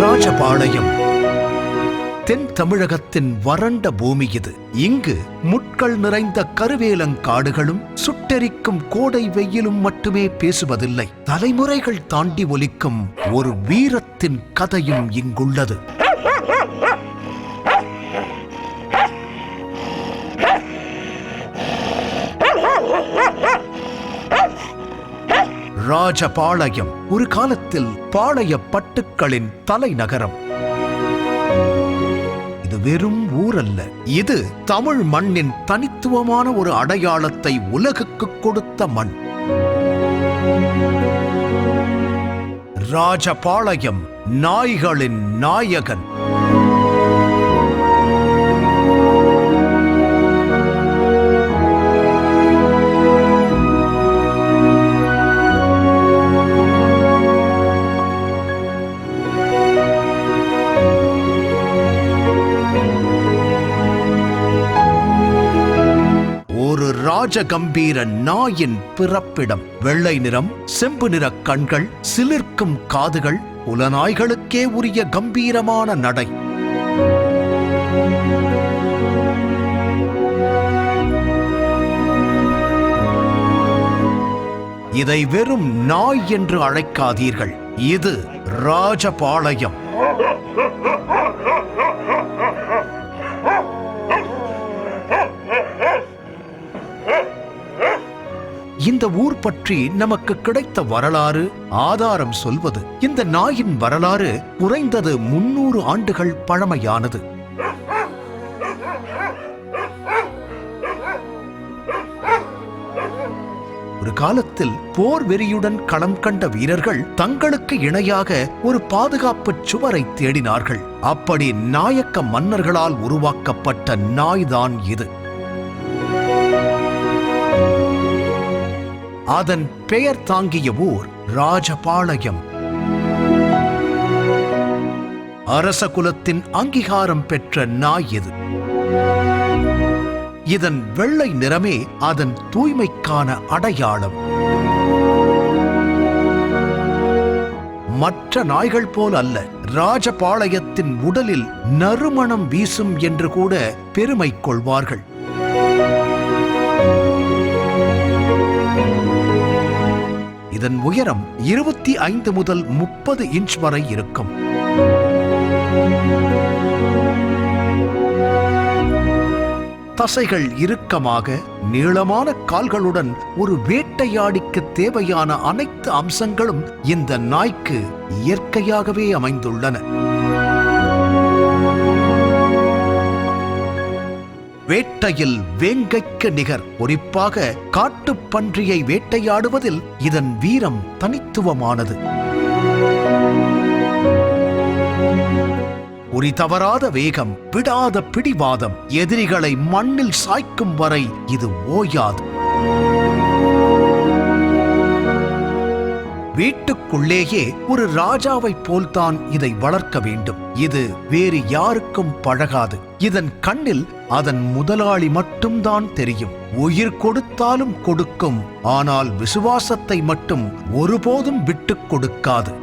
ராஜபாளையம் தென் தமிழகத்தின் வறண்ட பூமி இது. இங்கு முட்கள் நிறைந்த கருவேலங்காடுகளும் சுட்டெரிக்கும் கோடை வெயிலும் மட்டுமே பேசுவதில்லை. தலைமுறைகள் தாண்டி ஒலிக்கும் ஒரு வீரத்தின் கதையும் இங்குள்ளது. ராஜபாளையம் ஒரு காலத்தில் பாளைய பட்டுக்களின் தலைநகரம். இது வெறும் ஊரல்ல, இது தமிழ் மண்ணின் தனித்துவமான ஒரு அடையாளத்தை உலகுக்கு கொடுத்த மண். ராஜபாளையம் நாய்களின் நாயகன். ராஜகம்பீர நாயின் பிறப்பிடம். வெள்ளை நிறம், செம்பு நிற கண்கள், சிலிர்க்கும் காதுகள், புலனாய்களுக்கே உரிய கம்பீரமான நடை. இதை வெறும் நாய் என்று அழைக்காதீர்கள், இது ராஜபாளையம். இந்த ஊர் பற்றி நமக்கு கிடைத்த வரலாறு ஆதாரம் சொல்வது, இந்த நாயின் வரலாறு குறைந்தது 300 ஆண்டுகள் பழமையானது. ஒரு காலத்தில் போர் வெறியுடன் களம் கண்ட வீரர்கள் தங்களுக்கு இணையாக ஒரு பாதுகாப்பு சுவரை தேடினார்கள். அப்படி நாயக்க மன்னர்களால் உருவாக்கப்பட்ட நாய்தான் இது. அதன் பெயர் தாங்கிய ஊர் ராஜபாளையம். அரச குலத்தின் அங்கீகாரம் பெற்ற நாய் இது. இதன் வெள்ளை நிறமே அதன் தூய்மைக்கான அடையாளம். மற்ற நாய்கள் போல் அல்ல, ராஜபாளையத்தின் உடலில் நறுமணம் வீசும் என்று கூட பெருமை கொள்வார்கள். இதன் உயரம் 25 முதல் 30 இன்ச் வரை இருக்கும். தசைகள் இறுக்கமாக, நீளமான கால்களுடன் ஒரு வேட்டையாடிக்கு தேவையான அனைத்து அம்சங்களும் இந்த நாய்க்கு இயற்கையாகவே அமைந்துள்ளன. வேட்டையில் வேங்கைக்கு நிகர். குறிப்பாக காட்டுப்பன்றியை வேட்டையாடுவதில் இதன் வீரம் தனித்துவமானது. குறி தவறாத வேகம், விடாத பிடிவாதம், எதிரிகளை மண்ணில் சாய்க்கும் வரை இது ஓயாது. வீட்டுக்குள்ளேயே ஒரு ராஜாவை போல்தான் இதை வளர்க்க வேண்டும். இது வேறு யாருக்கும் பழகாது. இதன் கண்ணில் அதன் முதலாளி மட்டும்தான் தெரியும். உயிர் கொடுத்தாலும் கொடுக்கும், ஆனால் விசுவாசத்தை மட்டும் ஒருபோதும் விட்டுக் கொடுக்காது.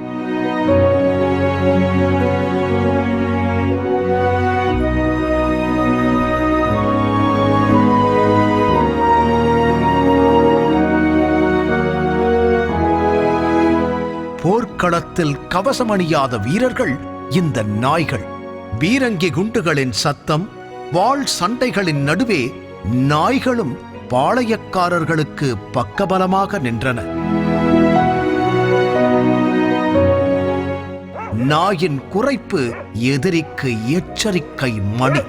போர்க்களத்தில் கவசமணியாத வீரர்கள் இந்த நாய்கள். பீரங்கி குண்டுகளின் சத்தம், வாள் சண்டைகளின் நடுவே நாய்களும் பாளையக்காரர்களுக்கு பக்கபலமாக நின்றன. நாயின் குரைப்பு எதிரிக்கு எச்சரிக்கை மணி.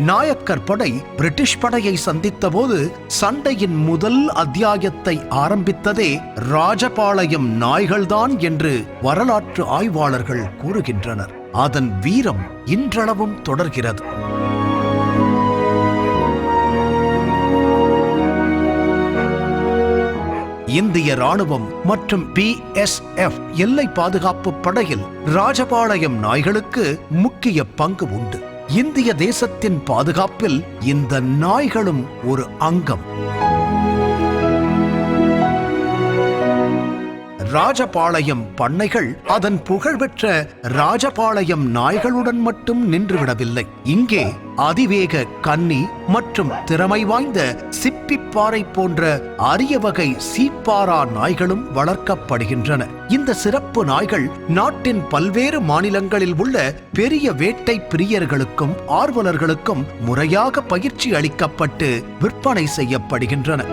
நாயக்கர் படை பிரிட்டிஷ் படையை சந்தித்த போது சண்டையின் முதல் அத்தியாயத்தை ஆரம்பித்ததே ராஜபாளையம் நாய்கள்தான் என்று வரலாற்று ஆய்வாளர்கள் கூறுகின்றனர். அதன் வீரம் இன்றளவும் தொடர்கிறது. இந்திய ராணுவம் மற்றும் BSF எல்லை பாதுகாப்பு படையில் ராஜபாளையம் நாய்களுக்கு முக்கிய பங்கு உண்டு. இந்திய தேசத்தின் பாதுகாப்பில் இந்த நாய்களும் ஒரு அங்கம். ராஜபாளையம் பண்ணைகள் அதன் புகழ்பெற்ற ராஜபாளையம் நாய்களுடன் மட்டும் நின்றுவிடவில்லை. இங்கே அதிவேக கன்னி மற்றும் திறமை வாய்ந்த சிப்பிப்பாறை போன்ற அரிய வகை சீப்பாரா நாய்களும் வளர்க்கப்படுகின்றன. இந்த சிறப்பு நாய்கள் நாட்டின் பல்வேறு மாநிலங்களில் உள்ள பெரிய வேட்டை பிரியர்களுக்கும் ஆர்வலர்களுக்கும் முறையாக பயிற்சி அளிக்கப்பட்டு விற்பனை செய்யப்படுகின்றன.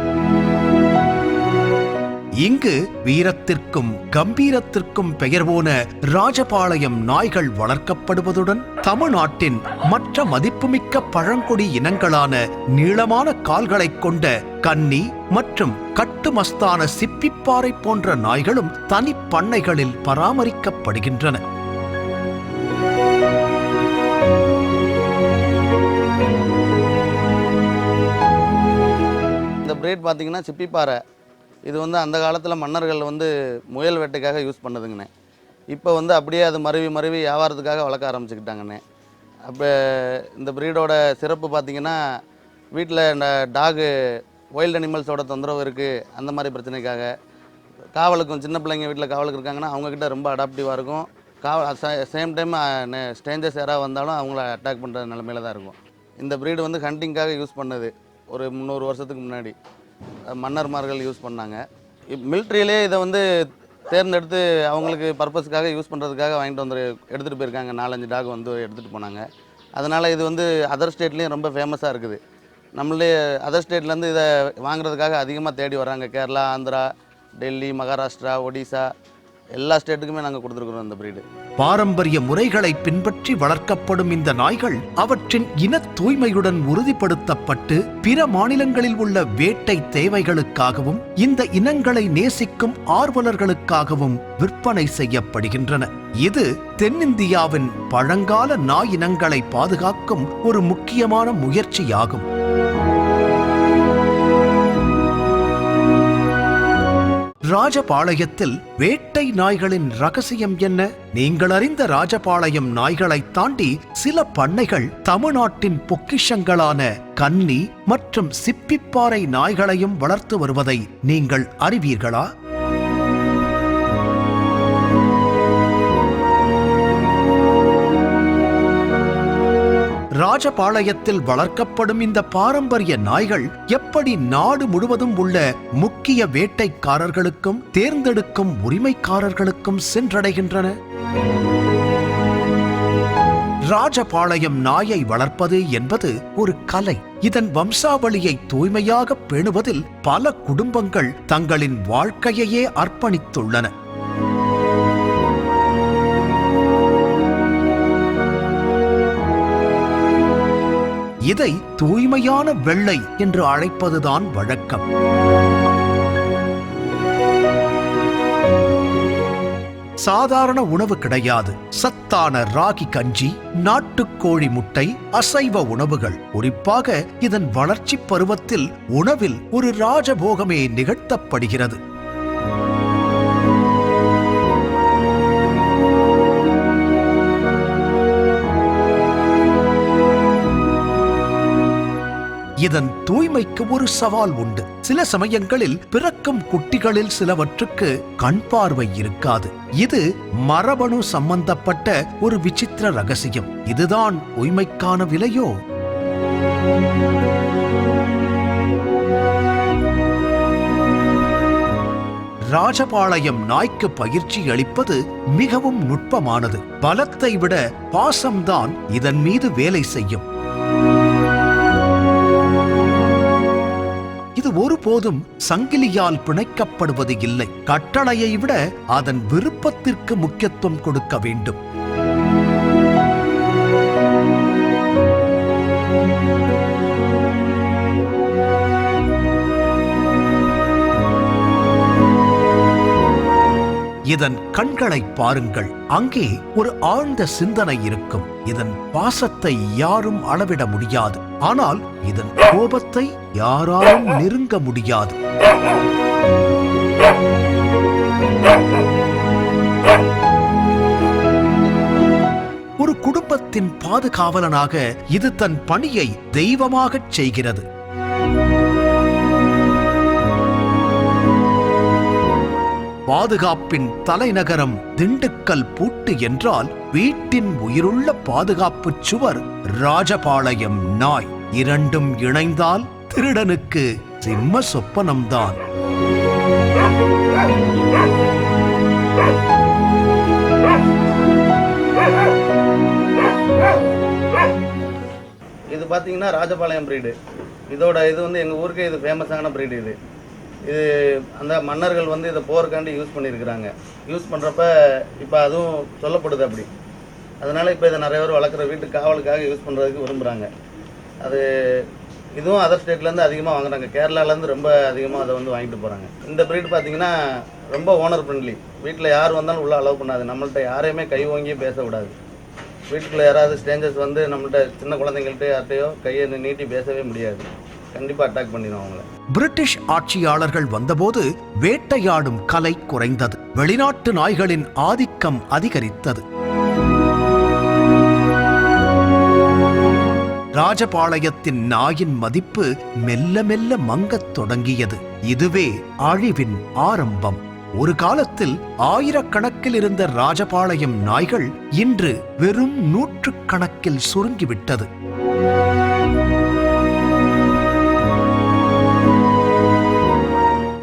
இங்கு வீரத்திற்கும் கம்பீரத்திற்கும் பெயர் போன ராஜபாளையம் நாய்கள் வளர்க்கப்படுவதுடன் தமிழ்நாட்டின் மற்ற மதிப்புமிக்க பழங்குடி இனங்களான நீளமான கால்களைக் கொண்ட கன்னி மற்றும் கட்டுமஸ்தான சிப்பிப்பாறை போன்ற நாய்களும் தனி பண்ணைகளில் பராமரிக்கப்படுகின்றன. இந்த பிரீட் பார்த்தீங்கன்னா சிப்பிப்பாறை, இது அந்த காலத்தில் மன்னர்கள் முயல் வேட்டைக்காக யூஸ் பண்ணதுங்கண்ணே. இப்போ அப்படியே அது மருவி வியாபாரத்துக்காக வளர்க்க ஆரம்பிச்சுக்கிட்டாங்கண்ணே. அப்போ இந்த ப்ரீடோட சிறப்பு பார்த்திங்கன்னா, வீட்டில் இந்த டாகு வைல்டு அனிமல்ஸோட தொந்தரவு இருக்குது, அந்த மாதிரி பிரச்சனைக்காக காவலுக்கும், சின்ன பிள்ளைங்க வீட்டில் காவலுக்கு இருக்காங்கன்னா அவங்கக்கிட்ட ரொம்ப அடாப்டிவாக இருக்கும். சேம் டைம் ஸ்ட்ரேஞ்சர்ஸ் யாராவது வந்தாலும் அவங்கள அட்டாக் பண்ணுற நிலமையில தான் இருக்கும். இந்த ப்ரீடு ஹண்டிங்காக யூஸ் பண்ணது ஒரு 300 வருஷத்துக்கு முன்னாடி மன்னர்மார்கள் யூஸ் பண்ணாங்க. மிலிட்ரியிலே இதை தேர்ந்தெடுத்து அவங்களுக்கு பர்பஸ்க்காக யூஸ் பண்ணுறதுக்காக வாங்கிட்டு எடுத்துகிட்டு போயிருக்காங்க. 4-5 டாக் எடுத்துகிட்டு போனாங்க. அதனால் இது அதர் ஸ்டேட்லேயும் ரொம்ப ஃபேமஸாக இருக்குது. நம்மளே அதர் ஸ்டேட்லேருந்து இதை வாங்குறதுக்காக அதிகமாக தேடி வராங்க. கேரளா, ஆந்திரா, டெல்லி, மகாராஷ்டிரா, ஒடிசா எல்லா ஸ்டேட்டுக்குமே நாங்கள் கொடுத்துருக்குறோம் இந்த பிரீடு. பாரம்பரிய முறைகளை பின்பற்றி வளர்க்கப்படும் இந்த நாய்கள் அவற்றின் இன தூய்மையுடன் உறுதிப்படுத்தப்பட்டு பிற மாநிலங்களில் உள்ள வேட்டை தேவைகளுக்காகவும் இந்த இனங்களை நேசிக்கும் ஆர்வலர்களுக்காகவும் விற்பனை செய்யப்படுகின்றன. இது தென்னிந்தியாவின் பழங்கால நாய் இனங்களை பாதுகாக்கும் ஒரு முக்கியமான முயற்சியாகும். ராஜபாளையத்தில் வேட்டை நாய்களின் ரகசியம் என்ன? நீங்கள் அறிந்த ராஜபாளையம் நாய்களை தாண்டி சில பண்ணைகள் தமிழ்நாட்டின் பொக்கிஷங்களான கன்னி மற்றும் சிப்பிப்பாறை நாய்களையும் வளர்த்து வருவதை நீங்கள் அறிவீர்களா? ராஜபாளையத்தில் வளர்க்கப்படும் இந்த பாரம்பரிய நாய்கள் எப்படி நாடு முழுவதும் உள்ள முக்கிய வேட்டைக்காரர்களுக்கும் தேர்ந்தெடுக்கும் உரிமைக்காரர்களுக்கும் சென்றடைகின்றன? ராஜபாளையம் நாயை வளர்ப்பது என்பது ஒரு கலை. இதன் வம்சாவளியை தூய்மையாக பேணுவதில் பல குடும்பங்கள் தங்களின் வாழ்க்கையையே அர்ப்பணித்துள்ளன. இதை தூய்மையான வெள்ளை என்று அழைப்பதுதான் வழக்கம். சாதாரண உணவு கிடையாது. சத்தான ராகி கஞ்சி, நாட்டுக்கோழி முட்டை, அசைவ உணவுகள். குறிப்பாக இதன் வளர்ச்சி பருவத்தில் உணவில் ஒரு ராஜபோகமே நிகழ்த்தப்படுகிறது. இதன் தூய்மைக்கு ஒரு சவால் உண்டு. சில சமயங்களில் பிறக்கும் குட்டிகளில் சிலவற்றுக்கு கண் பார்வை இருக்காது. இது மரபணு சம்பந்தப்பட்ட ஒரு விசித்திர ரகசியம். இதுதான் தூய்மைக்கான விலையோ? ராஜபாளையம் நாய்க்கு பயிற்சி அளிப்பது மிகவும் நுட்பமானது. பலத்தை விட பாசம்தான் இதன் மீது வேலை செய்யும். இது ஒருபோதும் சங்கிலியால் பிணைக்கப்படுவது இல்லை. கட்டளையை விட அதன் விருப்பத்திற்கு முக்கியத்துவம் கொடுக்க வேண்டும். இதன் கண்களை பாருங்கள். அங்கே ஒரு ஆழ்ந்த சிந்தனை இருக்கும். இதன் பாசத்தை யாரும் அளவிட முடியாது. ஆனால் இதன் கோபத்தை யாராலும் நெருங்க முடியாது. ஒரு குடும்பத்தின் பாதுகாவலனாக இது தன் பணியை தெய்வமாகச் செய்கிறது. பாதுகாப்பின் தலைநகரம் திண்டுக்கல் பூட்டு என்றால் வீட்டின் உயிருள்ள பாதுகாப்பு சுவர் ராஜபாளையம் நாய். இரண்டும் இணைந்தால் திருடனுக்கு சிம்ம சொப்பனம்தான். இது பார்த்தீங்கன்னா ராஜபாளையம் பிரீடு. இதோட இது வந்து எங்கள் ஊருக்கு இது ஃபேமஸான பிரீடு. இது அந்த மன்னர்கள் வந்து இதை போருக்காண்டி யூஸ் பண்ணியிருக்கிறாங்க. யூஸ் பண்ணுறப்ப இப்போ அதுவும் சொல்லப்படுது அப்படி. அதனால் இப்போ இதை நிறைய பேர் வளர்க்குற வீட்டு காவலுக்காக யூஸ் பண்ணுறதுக்கு விரும்புகிறாங்க. அது இதுவும் அதர் ஸ்டேட்லேருந்து அதிகமாக வாங்குறாங்க. கேரளாலேருந்து ரொம்ப அதிகமாக அதை வந்து வாங்கிட்டு போகிறாங்க. இந்த பிரீடு பார்த்தீங்கன்னா ரொம்ப ஓனர் ஃப்ரெண்ட்லி. வீட்டில் யார் வந்தாலும் உள்ளே அலோவ் பண்ணாது. நம்மள்ட்ட யாரையுமே கை வாங்கி பேசக்கூடாது. வீட்டுக்குள்ளே யாராவது ஸ்ட்ரேஞ்சர்ஸ் வந்து நம்மள்ட்ட சின்ன குழந்தைங்கள்ட்ட யார்ட்டையோ கையை நீட்டி பேசவே முடியாது. கண்டிப்பாக அட்டாக் பண்ணிடும் அவங்கள. பிரிட்டிஷ் ஆட்சியாளர்கள் வந்தபோது வேட்டையாடும் கலை குறைந்தது. வெளிநாட்டு நாய்களின் ஆதிக்கம் அதிகரித்தது. ராஜபாளையத்தின் நாயின் மதிப்பு மெல்ல மெல்ல மங்கத் தொடங்கியது. இதுவே அழிவின் ஆரம்பம். ஒரு காலத்தில் ஆயிரக்கணக்கில் இருந்த ராஜபாளையம் நாய்கள் இன்று வெறும் நூற்றுக்கணக்கில் சுருங்கிவிட்டது.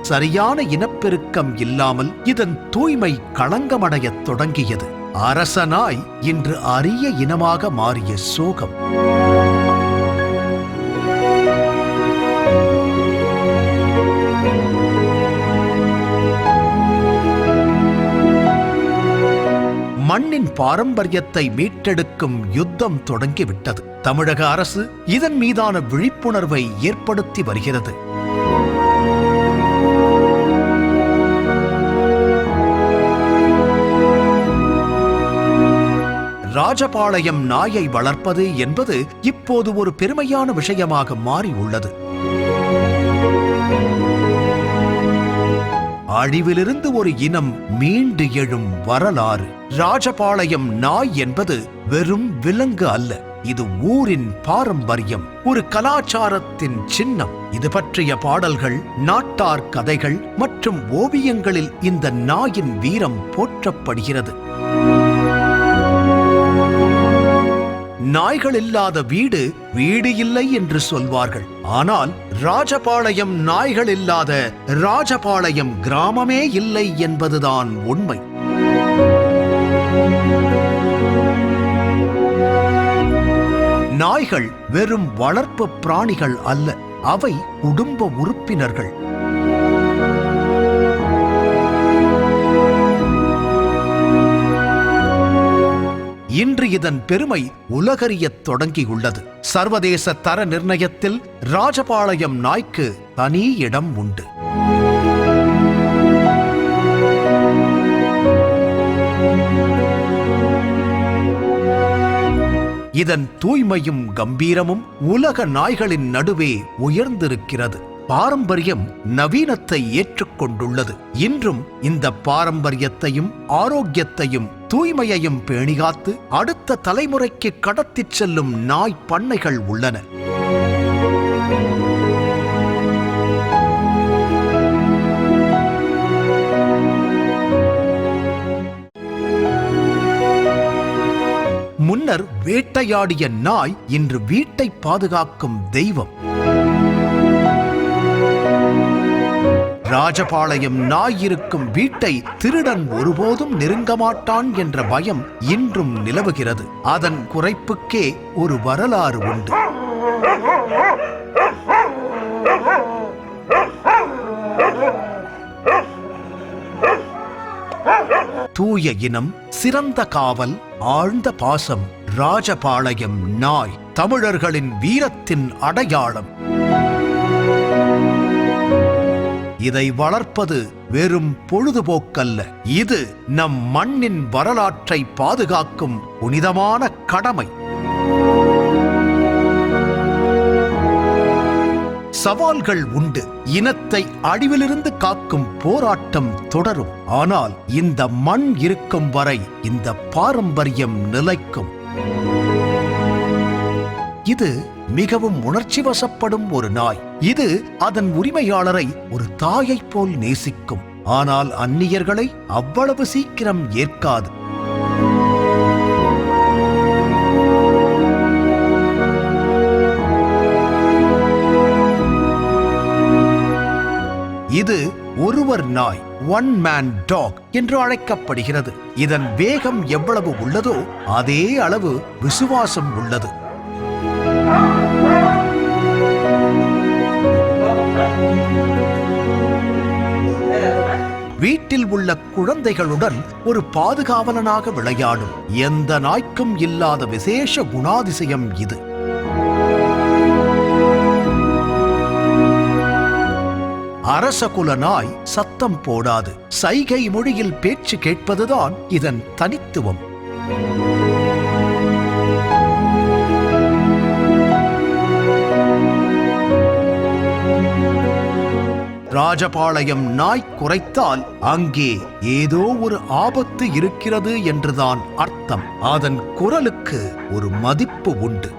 சரியான இனப்பெருக்கம் இல்லாமல் இதன் தூய்மை களங்கமடையத் தொடங்கியது. அரச நாய் இன்று அரிய இனமாக மாறிய சோகம். மண்ணின் பாரம்பரியத்தை மீட்டெடுக்கும் யுத்தம் தொடங்கிவிட்டது. தமிழக அரசு இதன் மீதான விழிப்புணர்வை ஏற்படுத்தி வருகிறது. ராஜபாளையம் நாயை வளர்ப்பது என்பது இப்போது ஒரு பெருமையான விஷயமாக மாறி உள்ளது. அழிவிலிருந்து ஒரு இனம் மீண்டு எழும் வரலாறு. ராஜபாளையம் நாய் என்பது வெறும் விலங்கு அல்ல, இது ஊரின் பாரம்பரியம், ஒரு கலாச்சாரத்தின் சின்னம். இது பற்றிய பாடல்கள், நாட்டார் கதைகள் மற்றும் ஓவியங்களில் இந்த நாயின் வீரம் போற்றப்படுகிறது. நாய்கள் இல்லாத வீடு வீடு இல்லை என்று சொல்வார்கள். ஆனால் ராஜபாளையம் நாய்கள் இல்லாத ராஜபாளையம் கிராமமே இல்லை என்பதுதான் உண்மை. நாய்கள் வெறும் வளர்ப்பு பிராணிகள் அல்ல, அவை குடும்ப உறுப்பினர்கள். இன்று இதன் பெருமை உலகறியத் தொடங்கியுள்ளது. சர்வதேச தர நிர்ணயத்தில் ராஜபாளையம் நாய்க்கு தனி இடம் உண்டு. இதன் தூய்மையும் கம்பீரமும் உலக நாய்களின் நடுவே உயர்ந்திருக்கிறது. பாரம்பரியம் நவீனத்தை ஏற்றுக்கொண்டுள்ளது. இன்றும் இந்த பாரம்பரியத்தையும் ஆரோக்கியத்தையும் தூய்மையையும் பேணிகாத்து அடுத்த தலைமுறைக்கு கடத்திச் செல்லும் நாய் பண்ணைகள் உள்ளன. முன்னர் வேட்டையாடிய நாய் இன்று வீட்டை பாதுகாக்கும் தெய்வம். ராஜபாளையம் நாய் இருக்கும் வீட்டை திருடன் ஒருபோதும் நெருங்க மாட்டான் என்ற பயம் இன்றும் நிலவுகிறது. அதன் குறைப்புக்கே ஒரு வரலாறு உண்டு. தூய இனம், சிறந்த காவல், ஆழ்ந்த பாசம். ராஜபாளையம் நாய் தமிழர்களின் வீரத்தின் அடையாளம். இதை வளர்ப்பது வெறும் பொழுதுபோக்கல்ல, இது நம் மண்ணின் வரலாற்றை பாதுகாக்கும் புனிதமான கடமை. சவால்கள் உண்டு. இனத்தை அழிவிலிருந்து காக்கும் போராட்டம் தொடரும். ஆனால் இந்த மண் இருக்கும் வரை இந்த பாரம்பரியம் நிலைக்கும். இது மிகவும் உணர்ச்சி வசப்படும் ஒரு நாய். இது அதன் உரிமையாளரை ஒரு தாயைப் போல் நேசிக்கும். ஆனால் அந்நியர்களை அவ்வளவு சீக்கிரம் ஏற்காது. இது ஒருவர் நாய், ஒன் மேன் டாக் என்று அழைக்கப்படுகிறது. இதன் வேகம் எவ்வளவு உள்ளதோ அதே அளவு விசுவாசம் உள்ளது. வீட்டில் உள்ள குழந்தைகளுடன் ஒரு பாதுகாவலனாக விளையாடும் எந்த நாய்க்கும் இல்லாத விசேஷ குணாதிசயம் இது. அரசகுல நாய் சத்தம் போடாது. சைகை மொழியில் பேச்சு கேட்பதுதான் இதன் தனித்துவம். ராஜபாளையம் நாய் குரைத்தால் அங்கே ஏதோ ஒரு ஆபத்து இருக்கிறது என்றுதான் அர்த்தம். அதன் குரலுக்கு ஒரு மதிப்பு உண்டு.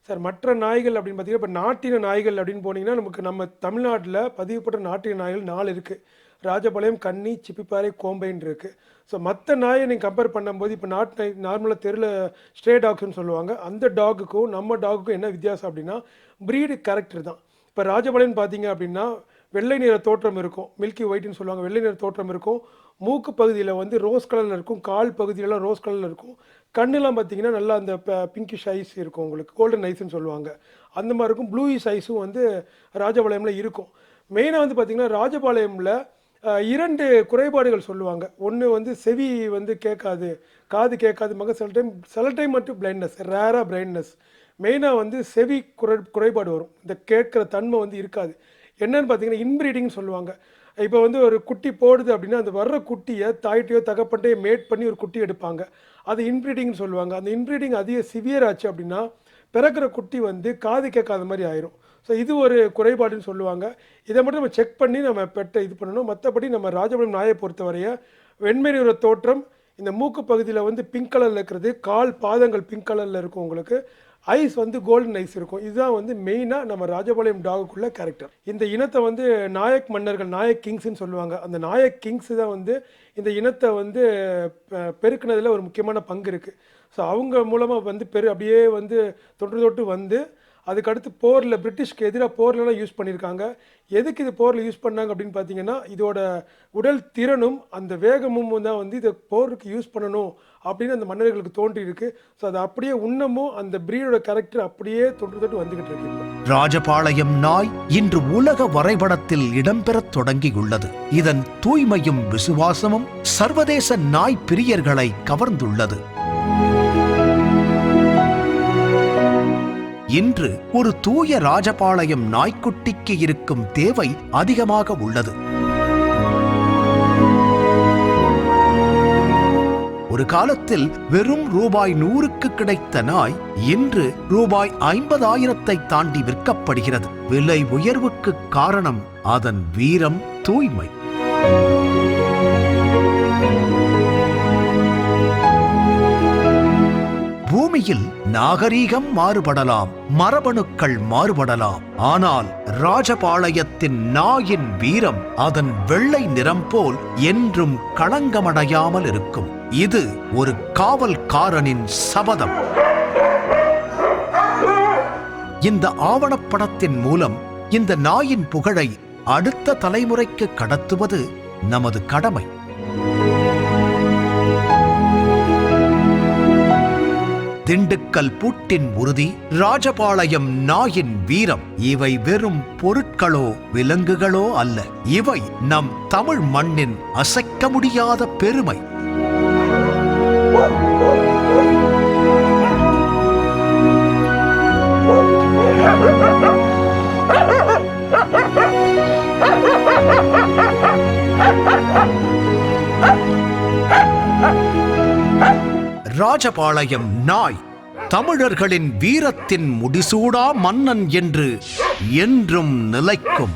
சார், மற்ற நாய்கள் அப்படின்னு பார்த்தீங்கன்னா, இப்போ நாட்டின நாய்கள் அப்படின்னு போனீங்கன்னா, நம்ம தமிழ்நாட்டில் பதிவுப்பட்ட நாட்டின நாய்கள் 4 இருக்குது. ராஜபாளையம், கன்னி, சிப்பிப்பாறை, கோம்பைன்னு இருக்குது. ஸோ மற்ற நாயை நீங்கள் கம்பேர் பண்ணும்போது, இப்போ நாட்டு நாய் நார்மலாக தெருவில் ஸ்ட்ரே டாக்ஸ்னு சொல்லுவாங்க, அந்த டாகுக்கும் நம்ம டாகுக்கும் என்ன வித்தியாசம் அப்படின்னா, ப்ரீடு கேரக்டர் தான். இப்போ ராஜபாளையம் பார்த்தீங்க அப்படின்னா வெள்ளை நிற தோற்றம் இருக்கும், மில்கி ஒயிட்னு சொல்லுவாங்க. வெள்ளை நிற தோற்றம் இருக்கும். மூக்கு பகுதியில் வந்து ரோஸ் கலரில் இருக்கும், கால் பகுதியிலலாம் ரோஸ் கலரில் இருக்கும். கண்ணெலாம் பார்த்தீங்கன்னா நல்லா அந்த பிங்கிஷ் ஐஸ் இருக்கும், உங்களுக்கு கோல்டன் ஐஸ்ன்னு சொல்லுவாங்க, அந்த மாதிரி இருக்கும். ப்ளூயிஷ் ஐஸும் வந்து ராஜபாளையமில் இருக்கும். மெயினாக வந்து பார்த்திங்கன்னா ராஜபாளையமில் 2 குறைபாடுகள் சொல்லுவாங்க. ஒன்று வந்து செவி வந்து கேட்காது, காது கேட்காது. சில டைம் மட்டும் பிளைண்ட்னஸ், ரேராக பிளைண்ட்னஸ். மெயினாக வந்து செவி குறைபாடு வரும், இந்த கேட்குற தன்மை வந்து இருக்காது. என்னன்னு பார்த்தீங்கன்னா இன்ப்ரீடிங்னு சொல்லுவாங்க. இப்போ வந்து ஒரு குட்டி போடுது அப்படின்னா அந்த வர்ற குட்டியை தாய்ட்டையோ தகப்பட்டையோ மேட் பண்ணி ஒரு குட்டி எடுப்பாங்க, அது இன்ப்ரீடிங்னு சொல்லுவாங்க. அந்த இன்ப்ரீடிங் அதிக சிவியர் ஆச்சு அப்படின்னா பிறக்கிற குட்டி வந்து காது கேட்காத மாதிரி ஆயிரும். ஸோ இது ஒரு குறைபாடுன்னு சொல்லுவாங்க. இதை மட்டும் நம்ம செக் பண்ணி நம்ம பெட்டை இது பண்ணணும். மற்றபடி நம்ம ராஜபாளையம் நாயை பொறுத்தவரைய வெண்மை நிற தோற்றம், இந்த மூக்கு பகுதியில் வந்து பிங்க் கலரில் இருக்கிறது, கால் பாதங்கள் பிங்க் கலரில் இருக்கும், உங்களுக்கு ஐஸ் வந்து கோல்டன் ஐஸ் இருக்கும். இதுதான் வந்து மெயினாக நம்ம ராஜபாளையம் டாகுக்குள்ள கேரக்டர். இந்த இனத்தை வந்து நாயக் மன்னர்கள், நாயக் கிங்ஸ்ன்னு சொல்லுவாங்க. அந்த நாயக் கிங்ஸ் தான் வந்து இந்த இனத்தை வந்து பெருக்குனதில் ஒரு முக்கியமான பங்கு இருக்குது. ஸோ அவங்க மூலமாக வந்து அப்படியே வந்து தொட்டு வந்து அதுக்கடுத்து போரில் பிரிட்டிஷ்க்கு எதிராக போர்லலாம் யூஸ் பண்ணியிருக்காங்க. எதுக்கு இது போரில் யூஸ் பண்ணாங்க அப்படின்னு பார்த்தீங்கன்னா, இதோட உடல் திறனும் அந்த வேகமும் தான் வந்து இதை போருக்கு யூஸ் பண்ணணும் அப்படின்னு அந்த மன்னர்களுக்கு தோன்றி இருக்கு. ஸோ அது அப்படியே இன்னமும் அந்த பிரீடோட கேரக்டர் அப்படியே தொட்டு வந்துகிட்டு இருக்கு. ராஜபாளையம் நாய் இன்று உலக வரைபடத்தில் இடம்பெறத் தொடங்கியுள்ளது. இதன் தூய்மையும் விசுவாசமும் சர்வதேச நாய் பிரியர்களை கவர்ந்துள்ளது. இன்று ஒரு தூய ராஜபாளையம் நாய்க்குட்டிக்கு இருக்கும் தேவை அதிகமாக உள்ளது. ஒரு காலத்தில் வெறும் ரூபாய் 100க்கு கிடைத்த நாய் இன்று ரூபாய் 50,000 தாண்டி விற்கப்படுகிறது. விலை உயர்வுக்கு காரணம் அதன் வீரம், தூய்மை. பூமியில் நாகரீகம் மாறுபடலாம், மரபணுக்கள் மாறுபடலாம், ஆனால் ராஜபாளையத்தின் நாயின் வீரம், அதன் வெள்ளை நிறம் போல் என்றும் களங்கமடையாமல் இருக்கும். இது ஒரு காவல்காரனின் சபதம். இந்த ஆவணப்படத்தின் மூலம் இந்த நாயின் புகழை அடுத்த தலைமுறைக்கு கடத்துவது நமது கடமை. திண்டுக்கல் பூட்டின் உறுதி, ராஜபாளையம் நாயின் வீரம், இவை வெறும் பொருட்களோ விலங்குகளோ அல்ல. இவை நம் தமிழ் மண்ணின் அசைக்க முடியாத பெருமை. ராஜபாளையம் நாய் தமிழர்களின் வீரத்தின் முடிசூடா மன்னன் என்று என்றும் நிலைக்கும்.